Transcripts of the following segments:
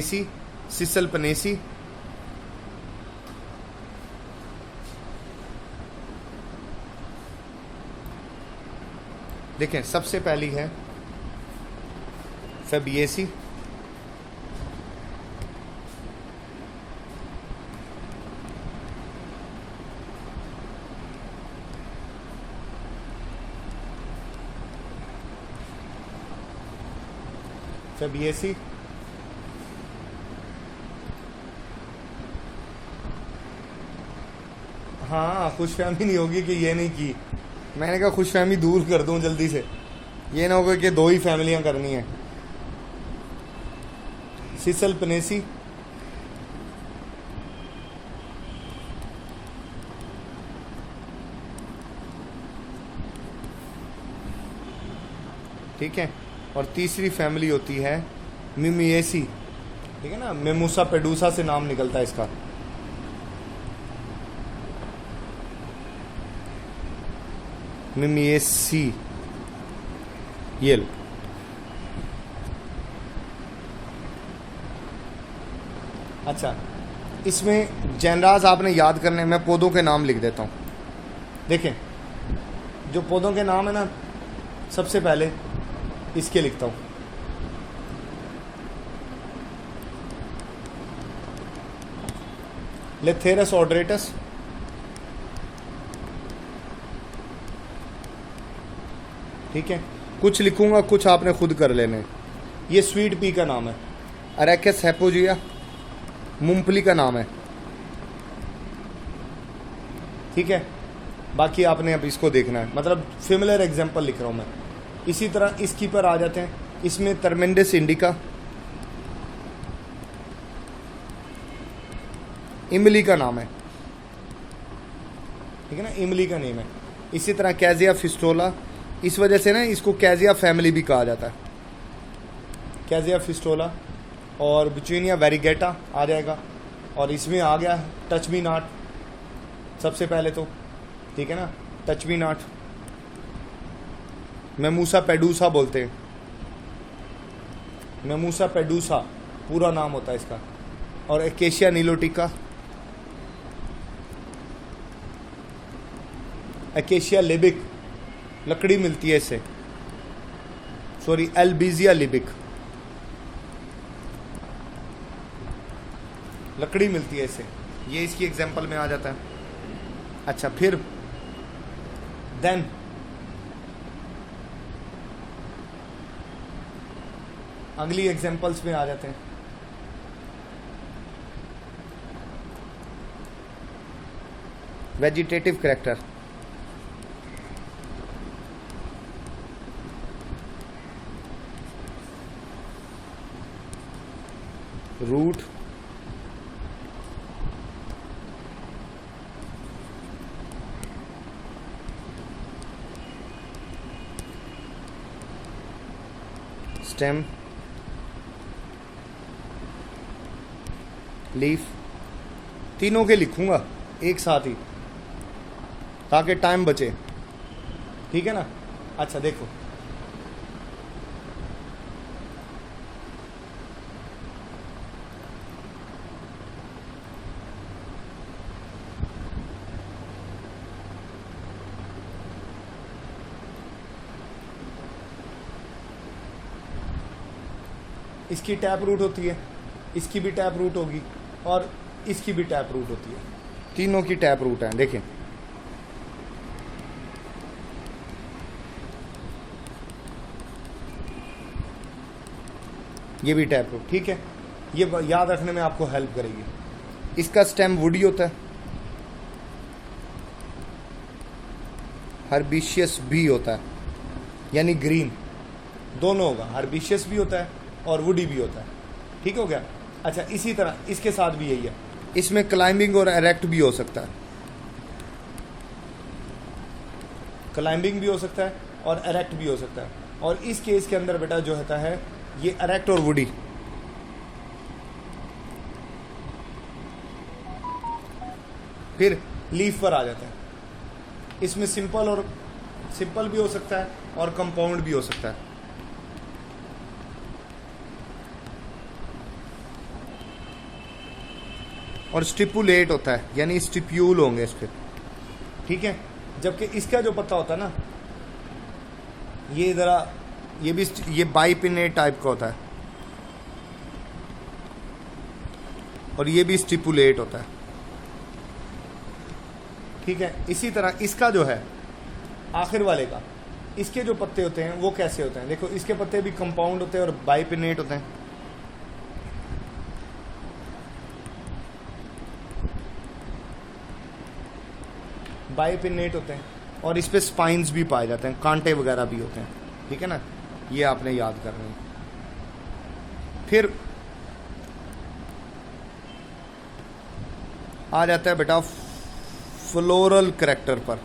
सिसल पनेसी, देखें सबसे पहली है फेबिएसी, फेबिएसी, हाँ खुशफहमी नहीं होगी कि ये नहीं की, मैंने कहा खुशफहमी दूर कर दूं जल्दी से, ये ना होगा कि दो ही फैमिलियां करनी है। सिसल पनेसी, ठीक है, और तीसरी फैमिली होती है मिमिएसी, ठीक है ना, मेमूसा पेडूसा से नाम निकलता है इसका। मिमिएसी येल, अच्छा इसमें जैनराज आपने याद करने, मैं पौधों के नाम लिख देता हूँ। देखें जो पौधों के नाम है ना, सबसे पहले इसके लिखता हूँ, लेथेरस ऑड्रेटस, ठीक है, कुछ लिखूंगा कुछ आपने खुद कर लेने। ये स्वीट पी का नाम है, अरेकस हेपोजिया मूंगफली का नाम है, ठीक है, बाकी आपने अब इसको देखना है, मतलब सिमिलर एग्जांपल लिख रहा हूं मैं। इसी तरह इसकी पर आ जाते हैं, इसमें टर्मेंडस इंडिका, इमली का नाम है, ठीक है ना, इमली का नेम है। इसी तरह कैजिया फिस्टोला, इस वजह से ना इसको कैजिया फैमिली भी कहा जाता है, कैजिया फिस्टोला, और बिचुइनिया वेरिगेटा आ जाएगा, और इसमें आ गया टच मी नॉट सबसे पहले तो, ठीक है ना, टच मी नॉट, मेमूसा पेडूसा बोलते हैं, मेमूसा पेडूसा पूरा नाम होता है इसका, और एकेशिया नीलोटिका, एकेशिया लिबिक, लकड़ी मिलती है इससे, सॉरी एल्बिजिया लिबिक, लकड़ी मिलती है इससे, ये इसकी एग्जांपल में आ जाता है। अच्छा फिर देन अगली एग्जांपल्स में आ जाते हैं। Vegetative character, root, stem, leaf, तीनों के लिखूंगा एक साथ ही ताकि टाइम बचे, ठीक है ना। अच्छा देखो इसकी टैप रूट होती है, इसकी भी टैप रूट होगी, और इसकी भी टैप रूट होती है, तीनों की टैप रूट है। देखें ये भी टैप रूट, ठीक है, ये याद रखने में आपको हेल्प करेगी। इसका स्टेम वुडी होता है, हर्बिशियस भी होता है, यानी ग्रीन दोनों होगा, हर्बिशियस भी होता है और वुडी भी होता है, ठीक हो गया। अच्छा इसी तरह इसके साथ भी यही है, इसमें क्लाइंबिंग और एरेक्ट भी हो सकता है, क्लाइंबिंग भी हो सकता है और एरेक्ट भी हो सकता है, और इस केस के अंदर बेटा जो होता है ये एरेक्ट और वुडी। फिर लीफ पर आ जाता है, इसमें सिंपल भी हो सकता है और कंपाउंड भी हो सकता है। और स्टिपुलेट होता है, यानी स्टिप्यूल होंगे इस पर, ठीक है। जबकि इसका जो पत्ता होता है ना, ये ज़रा ये बाइपिनेट टाइप का होता है, और ये भी स्टिपुलेट होता है, ठीक है। इसी तरह इसका जो है आखिर वाले का, इसके जो पत्ते होते हैं वो कैसे होते हैं, देखो इसके पत्ते भी कंपाउंड होते हैं और बाइपिनेट होते हैं। बाइपिनेट होते हैं और इस पे स्पाइन्स भी पाए जाते हैं, कांटे वगैरह भी होते हैं, ठीक है ना। ये आपने याद करना है। फिर आ जाता है बेटा फ्लोरल करैक्टर पर।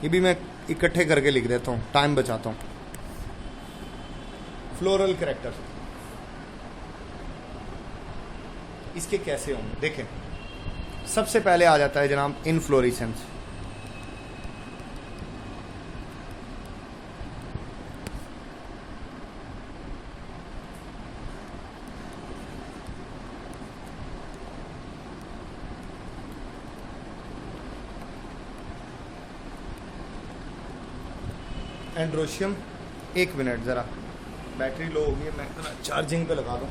ये भी मैं इकट्ठे करके लिख देता हूँ, टाइम बचाता हूँ। फ्लोरल करैक्टर इसके कैसे होंगे, देखें। सबसे पहले आ जाता है जनाब इनफ्लोरेसेंस। एंड्रोशियम, एक मिनट ज़रा बैटरी लो होगी, मैं ज़रा चार्जिंग पे लगा दूँ।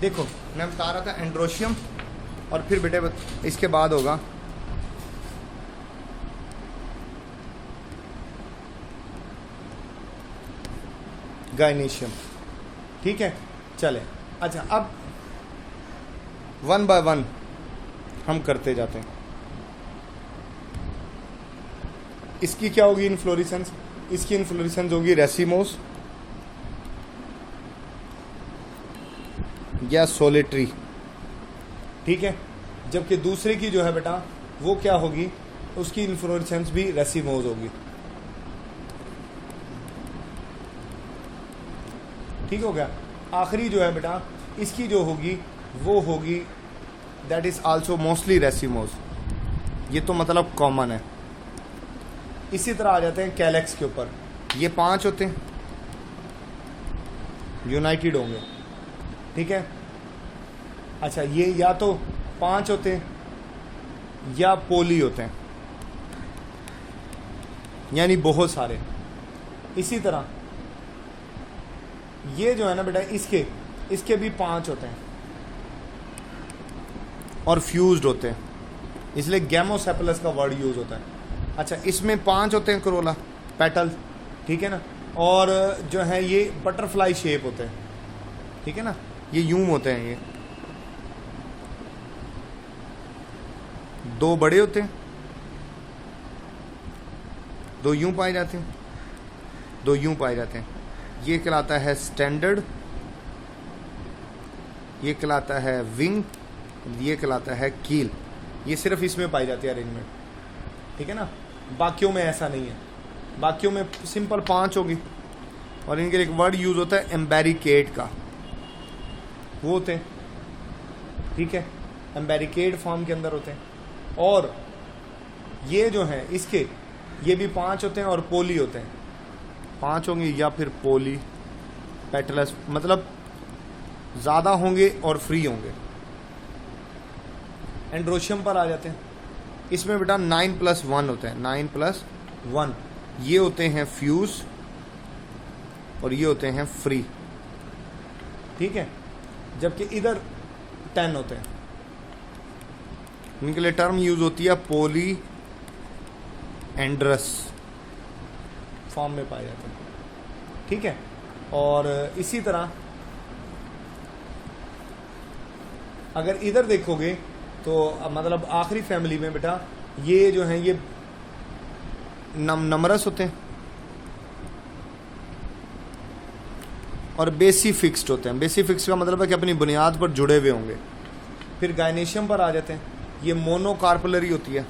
देखो मैं बता रहा था एंड्रोशियम, और फिर बेटे इसके बाद होगा गाइनेशियम, ठीक है। चले, अच्छा अब वन बाय वन हम करते जाते हैं। इसकी क्या होगी इनफ्लोरेसेंस, इसकी इनफ्लोरेसेंस होगी रेसिमोस या सोलिटरी, ठीक है। जबकि दूसरे की जो है बेटा वो क्या होगी, उसकी इन्फ्लोरेसेंस भी रेसिमोस होगी, ठीक हो गया। आखिरी जो है बेटा इसकी जो होगी वो होगी that is also mostly racemose, ये तो मतलब कॉमन है। इसी तरह आ जाते हैं कैलेक्स के ऊपर, ये 5 होते हैं, यूनाइटेड होंगे, ठीक है। अच्छा ये या तो 5 होते हैं या पोली होते हैं, यानी बहुत सारे। इसी तरह ये जो है ना बेटा इसके भी 5 होते हैं और फ्यूज्ड होते हैं, इसलिए गैमोसेफलस का वर्ड यूज होता है। अच्छा इसमें 5 होते हैं करोला पेटल, ठीक है ना, और जो है ये बटरफ्लाई शेप होते हैं, ठीक है ना, ये यूं होते हैं। ये 2 बड़े होते हैं, 2 यूं पाए जाते हैं, 2 यूं पाए जाते हैं। ये कहलाता है स्टैंडर्ड, ये कहलाता है विंग, ये कहलाता है कील। ये सिर्फ इसमें पाई जाती है अरेंजमेंट, ठीक है ना। बाकियों में ऐसा नहीं है, बाकियों में सिंपल 5 होगी, और इनके लिए एक वर्ड यूज होता है एम्बेरिकेड का, वो होते हैं, ठीक है, एम्बेरिकेड फॉर्म के अंदर होते हैं। और ये जो हैं इसके ये भी 5 होते हैं और पोली होते हैं, 5 होंगे या फिर पोली पेटलस, मतलब ज़्यादा होंगे और फ्री होंगे। एंड्रोशियम पर आ जाते हैं, इसमें बेटा 9+1 होते हैं, 9+1 ये होते हैं फ्यूज और ये होते हैं फ्री, ठीक है। जबकि इधर 10 होते हैं, इनके लिए टर्म यूज होती है पोली एंड्रस फॉर्म में पाए जाते हैं, ठीक है। और इसी तरह अगर इधर देखोगे तो मतलब आखिरी फैमिली में बेटा ये जो हैं ये नमरस होते हैं और बेसी फिक्स्ड होते हैं। बेसी फिक्स्ड का मतलब है कि अपनी बुनियाद पर जुड़े हुए होंगे। फिर गायनेशियम पर आ जाते हैं, ये मोनोकार्पलरी होती है,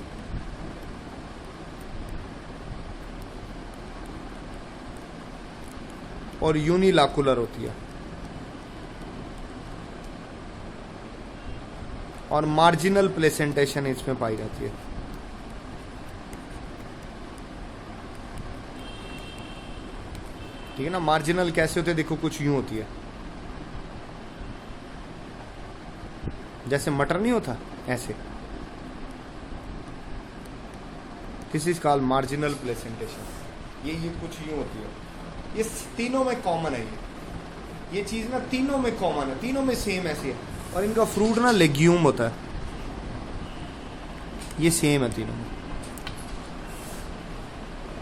और यूनिलाकुलर होती है, और मार्जिनल प्लेसेंटेशन इसमें पाई जाती है। ठीक है ना। मार्जिनल कैसे होते हैं, देखो कुछ यूं होती है, जैसे मटर नहीं होता ऐसे। This is called marginal placentation. ये कुछ यूं होती है। ये तीनों में कॉमन है। ये चीज ना तीनों में कॉमन है, तीनों में सेम ऐसी है। और इनका फ्रूट ना लेग्यूम होता है, ये सेम है तीनों में।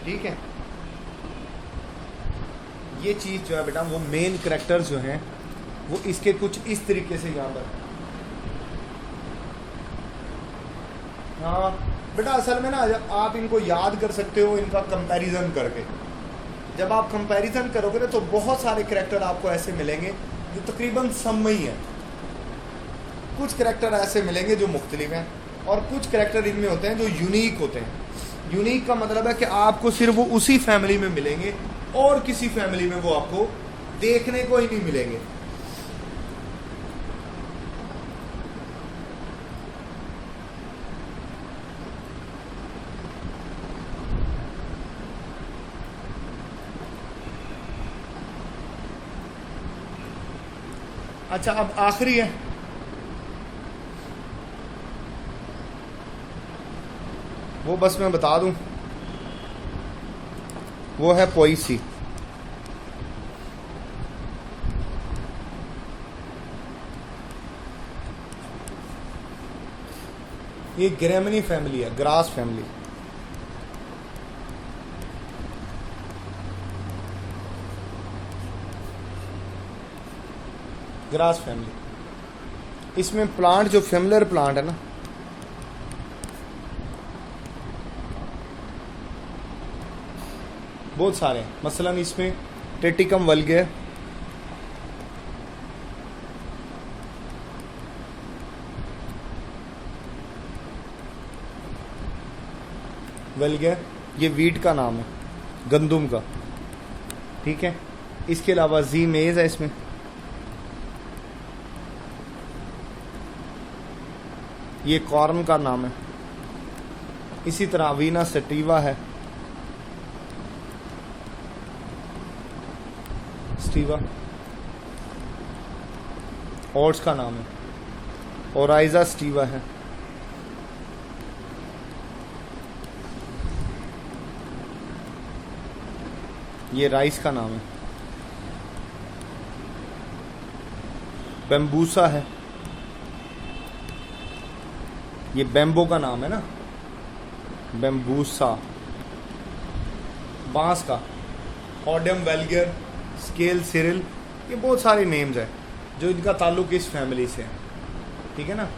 ठीक है। ये चीज जो है बेटा, वो मेन कैरेक्टर्स जो हैं वो इसके कुछ इस तरीके से यहाँ पर। हाँ बेटा, असल में ना जब आप इनको याद कर सकते हो इनका कंपैरिजन करके। जब आप कंपैरिजन करोगे ना तो बहुत सारे कैरेक्टर आपको ऐसे मिलेंगे जो तकरीबन सब में ही है। कुछ कैरेक्टर ऐसे मिलेंगे जो मुख्तलिफ हैं, और कुछ कैरेक्टर इनमें होते हैं जो यूनिक होते हैं। यूनिक का मतलब है कि आपको सिर्फ वो उसी फैमिली में मिलेंगे और किसी फैमिली में वो आपको देखने को ही नहीं मिलेंगे। अच्छा, अब आखिरी है, वो बस मैं बता दूं, वो है पोइसी। ये ग्रेमनी फैमिली है, ग्रास फैमिली। Grass family. इसमें प्लांट जो फेमिलियर प्लांट है ना, बहुत सारे हैं। मसलन इसमें टेटिकम वल्गे, वल्गे, ये वीट का नाम है, गंदुम का। ठीक है। इसके अलावा जी मेज है इसमें। ये कॉर्न का नाम है। इसी तरह वीना सटीवा है, स्टीवा। ओट्स का नाम है, ओराइजा स्टीवा है। ये राइस का नाम है। बेम्बूसा है, ये बेम्बो का नाम है ना, बेम्बूसा। बांस का ऑडम वेल्गर, स्केल सिरिल, ये बहुत सारे नेम्स हैं जो इनका ताल्लुक इस फैमिली से है। ठीक है ना।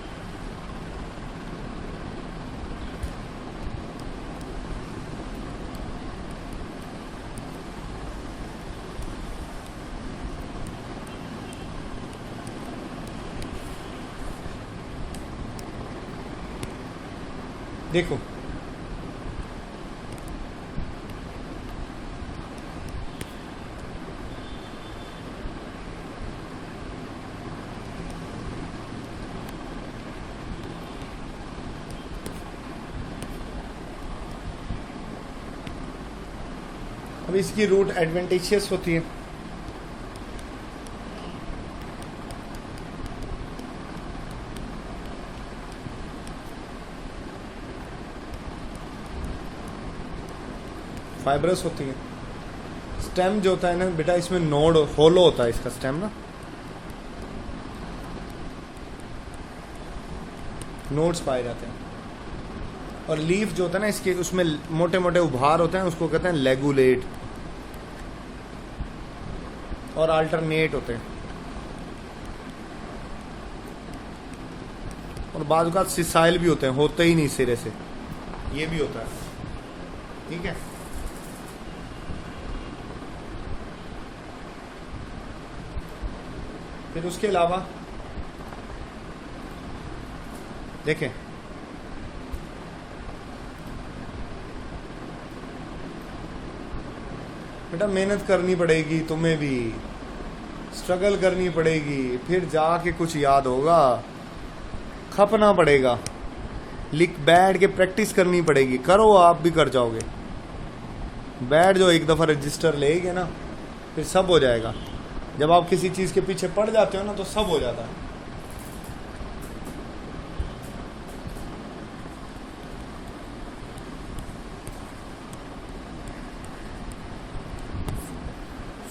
देखो अब इसकी रूट एडवेंटिशियस होती है। फाइब्रस होती है। स्टेम जो होता है ना बेटा, इसमें नोड होलो होता है इसका स्टेम ना, नोड्स पाए जाते हैं। और लीफ जो होता है ना इसके, उसमें मोटे मोटे उभार होते हैं, उसको कहते हैं लेगुलेट, और अल्टरनेट होते हैं। और बाद का सिसाइल भी होते हैं, होते ही नहीं सिरे से, ये भी होता है। ठीक है। फिर उसके अलावा देखें, बेटा मेहनत करनी पड़ेगी, तुम्हें भी स्ट्रगल करनी पड़ेगी, फिर जाके कुछ याद होगा, खपना पड़ेगा, लिख बैठ के प्रैक्टिस करनी पड़ेगी। करो, आप भी कर जाओगे। बैठ जो एक दफ़ा रजिस्टर लेगे ना, फिर सब हो जाएगा। जब आप किसी चीज़ के पीछे पड़ जाते हो ना, तो सब हो जाता है।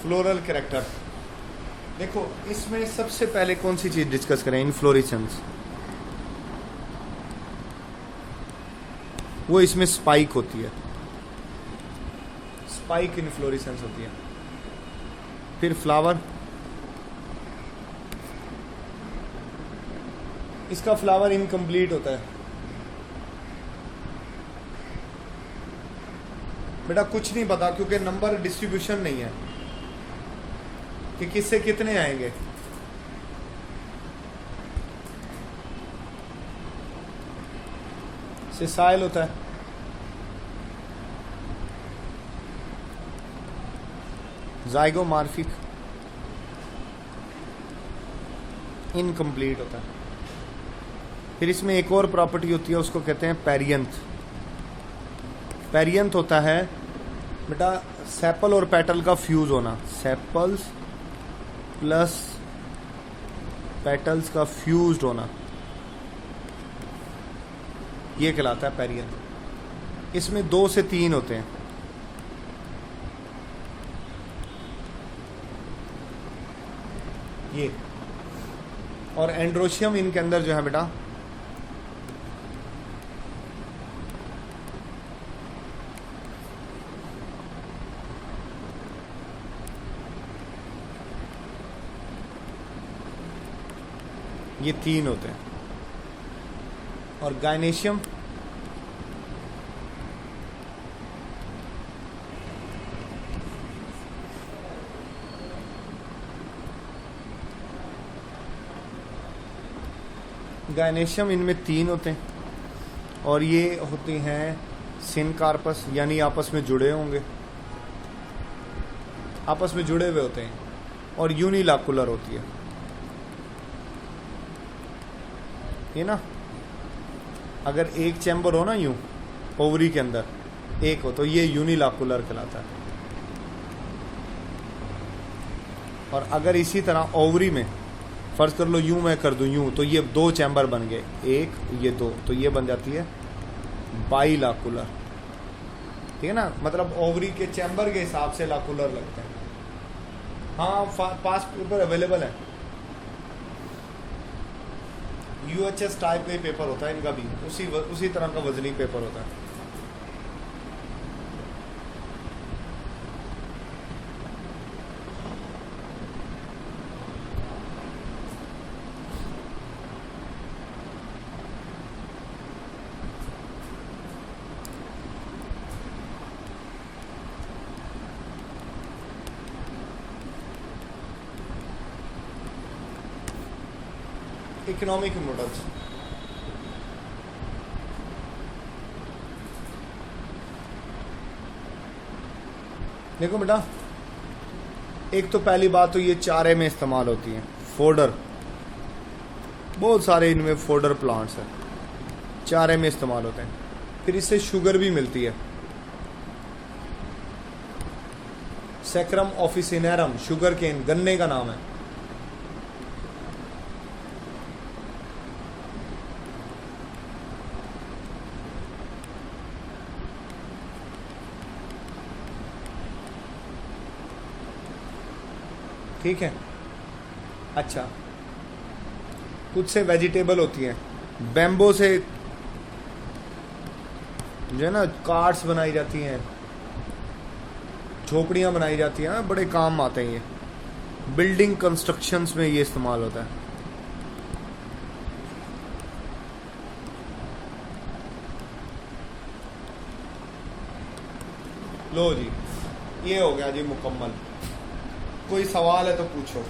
फ्लोरल कैरेक्टर देखो, इसमें सबसे पहले कौन सी चीज डिस्कस करें? इनफ्लोरेसेंस। वो इसमें स्पाइक होती है, स्पाइक इनफ्लोरेसेंस होती है। फिर फ्लावर, इसका फ्लावर इनकम्प्लीट होता है। बेटा कुछ नहीं पता, क्योंकि नंबर डिस्ट्रीब्यूशन नहीं है कि किससे कितने आएंगे। सिसाइल होता है, जाइगोमॉर्फिक इनकम्प्लीट होता है। फिर इसमें एक और प्रॉपर्टी होती है, उसको कहते हैं पेरियंथ। पेरियंथ होता है बेटा सेपल और पेटल का फ्यूज होना, सेपल्स प्लस पेटल्स का फ्यूज्ड होना, ये कहलाता है पेरियंथ। इसमें 2 से 3 होते हैं। ये और एंड्रोशियम इनके अंदर जो है बेटा ये 3 होते हैं। और गायनेशियम गायनेशियम इनमें 3 होते हैं, और ये होती हैं सिनकार्पस, यानी आपस में जुड़े होंगे, आपस में जुड़े हुए होते हैं। और यूनिलैकुलर होती है ये ना, अगर एक चैम्बर हो ना यूं ओवरी के अंदर एक हो, तो ये यूनिलैकुलर कहलाता है। और अगर इसी तरह ओवरी में फर्ज कर लो यूं मैं कर दूं यूं, तो ये 2 चैम्बर बन गए, एक ये 2, तो ये बन जाती है बाइलैकुलर। ठीक है ना, मतलब ओवरी के चैम्बर के हिसाब से लैकुलर लगते हैं। हाँ, पास पेपर अवेलेबल है, यूएचएस टाइप का पेपर होता है इनका भी, उसी तरह का वजनी पेपर होता है। इकोनॉमिक मॉडल्स, देखो बेटा, एक तो पहली बात तो ये चारे में इस्तेमाल होती हैं। फोडर, बहुत सारे इनमें फोडर प्लांट्स हैं, चारे में इस्तेमाल होते हैं। फिर इससे शुगर भी मिलती है, सैक्रम ऑफिसिनेरम, शुगर केन, गन्ने का नाम है। ठीक है, अच्छा, कुछ से वेजिटेबल होती हैं, बैम्बो से जो है ना कार्ड्स बनाई जाती हैं, झोपड़ियाँ बनाई जाती हैं, बड़े काम आते हैं ये। बिल्डिंग कंस्ट्रक्शंस में ये इस्तेमाल होता है। लो जी, ये हो गया जी मुकम्मल। कोई सवाल है तो पूछो।